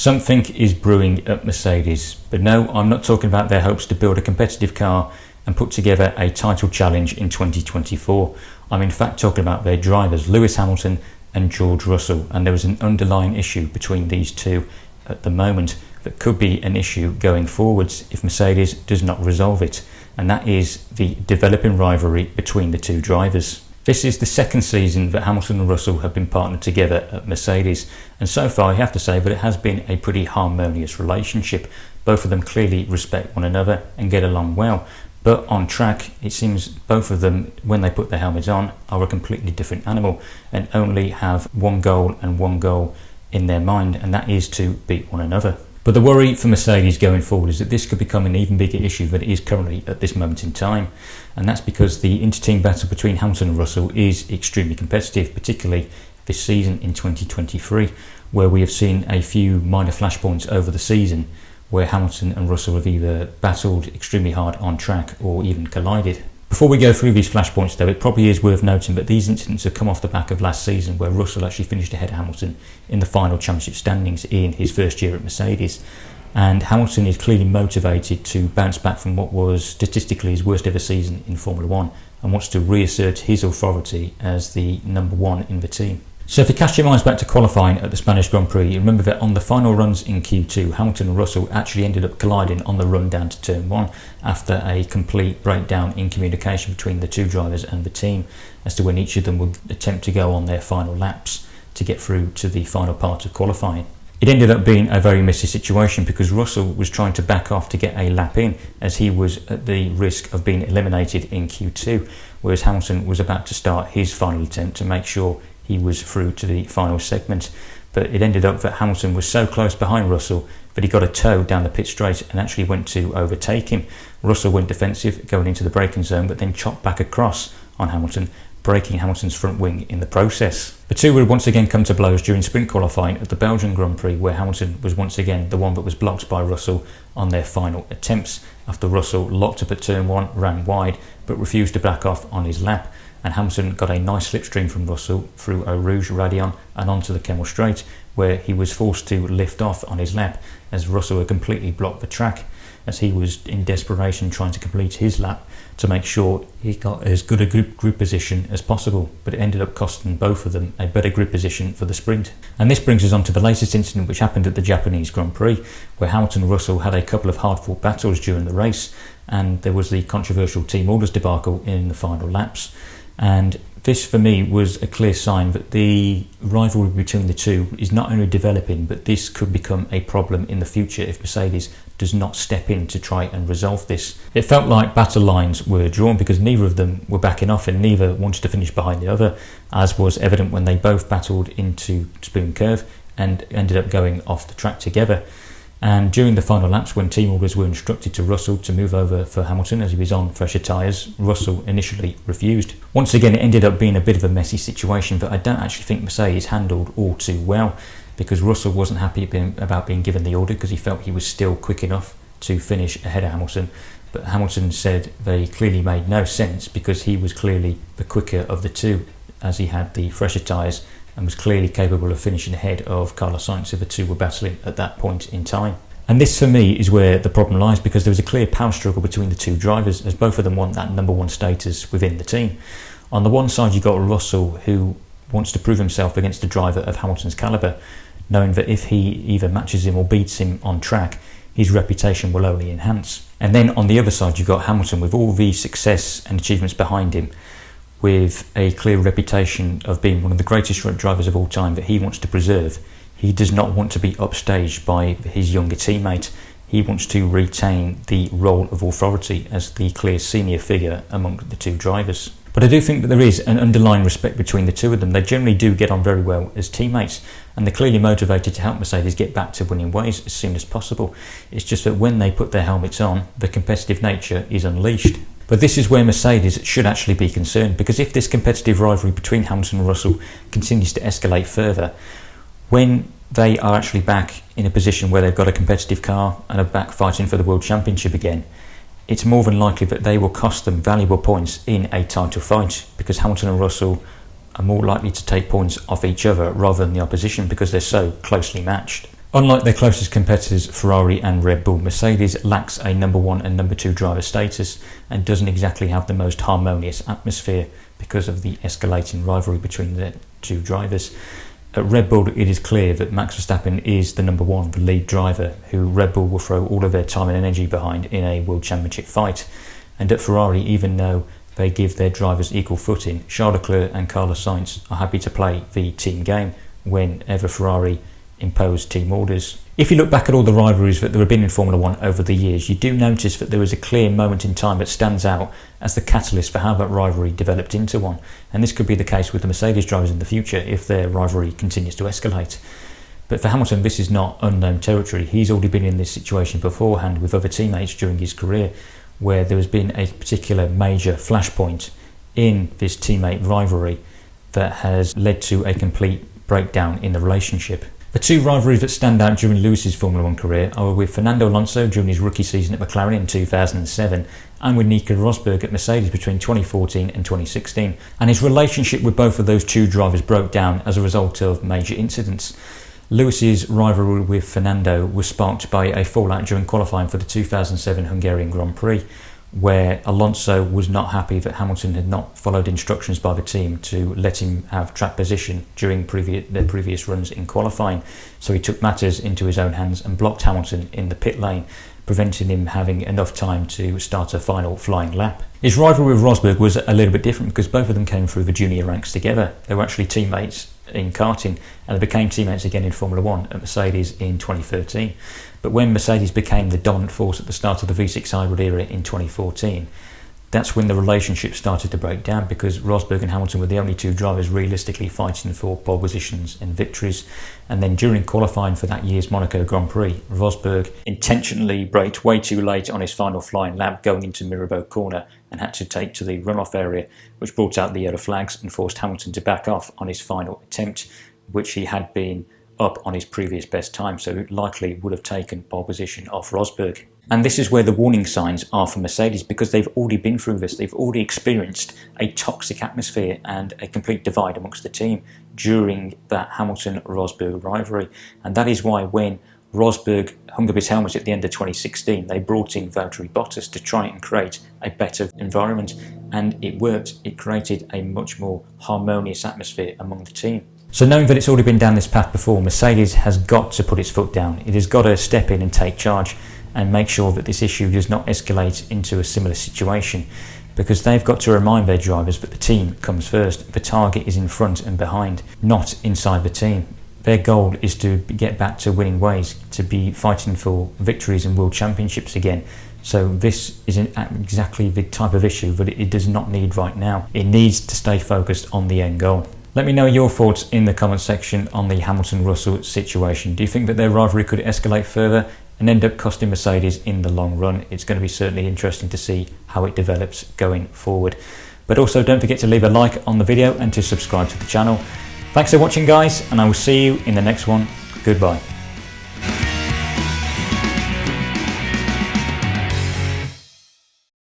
Something is brewing at Mercedes, but no, I'm not talking about their hopes to build a competitive car and put together a title challenge in 2024. I'm in fact talking about their drivers, Lewis Hamilton and George Russell, and there is an underlying issue between these two at the moment that could be an issue going forwards if Mercedes does not resolve it, and that is the developing rivalry between the two drivers. This is the second season that Hamilton and Russell have been partnered together at Mercedes, and so far I have to say that it has been a pretty harmonious relationship. Both of them clearly respect one another and get along well, but on track it seems both of them, when they put their helmets on, are a completely different animal and only have one goal in their mind, and that is to beat one another. But the worry for Mercedes going forward is that this could become an even bigger issue than it is currently at this moment in time. And that's because the inter-team battle between Hamilton and Russell is extremely competitive, particularly this season in 2023, where we have seen a few minor flashpoints over the season where Hamilton and Russell have either battled extremely hard on track or even collided. Before we go through these flashpoints though, it probably is worth noting that these incidents have come off the back of last season, where Russell actually finished ahead of Hamilton in the final championship standings in his first year at Mercedes. And Hamilton is clearly motivated to bounce back from what was statistically his worst ever season in Formula 1 and wants to reassert his authority as the number one in the team. So if you cast your minds back to qualifying at the Spanish Grand Prix, you remember that on the final runs in Q2, Hamilton and Russell actually ended up colliding on the run down to turn 1 after a complete breakdown in communication between the two drivers and the team as to when each of them would attempt to go on their final laps to get through to the final part of qualifying. It ended up being a very messy situation because Russell was trying to back off to get a lap in as he was at the risk of being eliminated in Q2, whereas Hamilton was about to start his final attempt to make sure he was through to the final segment. But it ended up that Hamilton was so close behind Russell that he got a tow down the pit straight and actually went to overtake him. Russell went defensive going into the braking zone, but then chopped back across on Hamilton, breaking Hamilton's front wing in the process. The two would once again come to blows during sprint qualifying at the Belgian Grand Prix, where Hamilton was once again the one that was blocked by Russell on their final attempts after Russell locked up at turn 1, ran wide but refused to back off on his lap, and Hamilton got a nice slipstream from Russell through Eau Rouge Radion and onto the Kemmel Straight, where he was forced to lift off on his lap as Russell had completely blocked the track, as he was in desperation trying to complete his lap to make sure he got as good a grid position as possible, but it ended up costing both of them a better grid position for the sprint. And this brings us on to the latest incident which happened at the Japanese Grand Prix, where Hamilton and Russell had a couple of hard-fought battles during the race, and there was the controversial team orders debacle in the final laps. And this for me was a clear sign that the rivalry between the two is not only developing, but this could become a problem in the future if Mercedes does not step in to try and resolve this. It felt like battle lines were drawn because neither of them were backing off and neither wanted to finish behind the other, as was evident when they both battled into Spoon Curve and ended up going off the track together. And during the final laps, when team orders were instructed to Russell to move over for Hamilton as he was on fresher tyres, Russell initially refused. Once again, it ended up being a bit of a messy situation that I don't actually think Mercedes handled all too well, because Russell wasn't happy about being given the order because he felt he was still quick enough to finish ahead of Hamilton. But Hamilton said they clearly made no sense because he was clearly the quicker of the two as he had the fresher tyres and was clearly capable of finishing ahead of Carlos Sainz if the two were battling at that point in time. And this for me is where the problem lies, because there was a clear power struggle between the two drivers as both of them want that number one status within the team. On the one side you got Russell, who wants to prove himself against a driver of Hamilton's calibre, knowing that if he either matches him or beats him on track, his reputation will only enhance. And then on the other side you've got Hamilton with all the success and achievements behind him, with a clear reputation of being one of the greatest drivers of all time that he wants to preserve. He does not want to be upstaged by his younger teammate. He wants to retain the role of authority as the clear senior figure among the two drivers. But I do think that there is an underlying respect between the two of them. They generally do get on very well as teammates, and they're clearly motivated to help Mercedes get back to winning ways as soon as possible. It's just that when they put their helmets on, the competitive nature is unleashed. But this is where Mercedes should actually be concerned, because if this competitive rivalry between Hamilton and Russell continues to escalate further, when they are actually back in a position where they've got a competitive car and are back fighting for the World Championship again, it's more than likely that they will cost them valuable points in a title fight, because Hamilton and Russell are more likely to take points off each other rather than the opposition because they're so closely matched. Unlike their closest competitors Ferrari and Red Bull, Mercedes lacks a number 1 and number 2 driver status and doesn't exactly have the most harmonious atmosphere because of the escalating rivalry between the two drivers. At Red Bull, it is clear that Max Verstappen is the number 1, the lead driver, who Red Bull will throw all of their time and energy behind in a World Championship fight. And at Ferrari, even though they give their drivers equal footing, Charles Leclerc and Carlos Sainz are happy to play the team game whenever Ferrari impose team orders. If you look back at all the rivalries that there have been in Formula 1 over the years, you do notice that there is a clear moment in time that stands out as the catalyst for how that rivalry developed into one. And this could be the case with the Mercedes drivers in the future if their rivalry continues to escalate. But for Hamilton, this is not unknown territory. He's already been in this situation beforehand with other teammates during his career, where there has been a particular major flashpoint in this teammate rivalry that has led to a complete breakdown in the relationship. The two rivalries that stand out during Lewis's Formula 1 career are with Fernando Alonso during his rookie season at McLaren in 2007 and with Nico Rosberg at Mercedes between 2014 and 2016. And his relationship with both of those two drivers broke down as a result of major incidents. Lewis's rivalry with Fernando was sparked by a fallout during qualifying for the 2007 Hungarian Grand Prix, where Alonso was not happy that Hamilton had not followed instructions by the team to let him have track position during their previous runs in qualifying. So he took matters into his own hands and blocked Hamilton in the pit lane, preventing him having enough time to start a final flying lap. His rivalry with Rosberg was a little bit different because both of them came through the junior ranks together. They were actually teammates in karting and they became teammates again in Formula 1 at Mercedes in 2013. But when Mercedes became the dominant force at the start of the V6 hybrid era in 2014, that's when the relationship started to break down because Rosberg and Hamilton were the only two drivers realistically fighting for pole positions and victories. And then during qualifying for that year's Monaco Grand Prix, Rosberg intentionally braked way too late on his final flying lap going into Mirabeau corner and had to take to the runoff area, which brought out the yellow flags and forced Hamilton to back off on his final attempt, which he had been up on his previous best time, so likely would have taken pole position off Rosberg. And this is where the warning signs are for Mercedes because they've already been through this. They've already experienced a toxic atmosphere and a complete divide amongst the team during that Hamilton-Rosberg rivalry. And that is why when Rosberg hung up his helmet at the end of 2016, they brought in Valtteri Bottas to try and create a better environment. And it worked. It created a much more harmonious atmosphere among the team. So knowing that it's already been down this path before, Mercedes has got to put its foot down. It has got to step in and take charge and make sure that this issue does not escalate into a similar situation, because they've got to remind their drivers that the team comes first. The target is in front and behind, not inside the team. Their goal is to get back to winning ways, to be fighting for victories and world championships again. So this isn't exactly the type of issue that it does not need right now. It needs to stay focused on the end goal. Let me know your thoughts in the comment section on the Hamilton-Russell situation. Do you think that their rivalry could escalate further and end up costing Mercedes in the long run? It's going to be certainly interesting to see how it develops going forward. But also don't forget to leave a like on the video and to subscribe to the channel. Thanks for watching guys, and I will see you in the next one. Goodbye.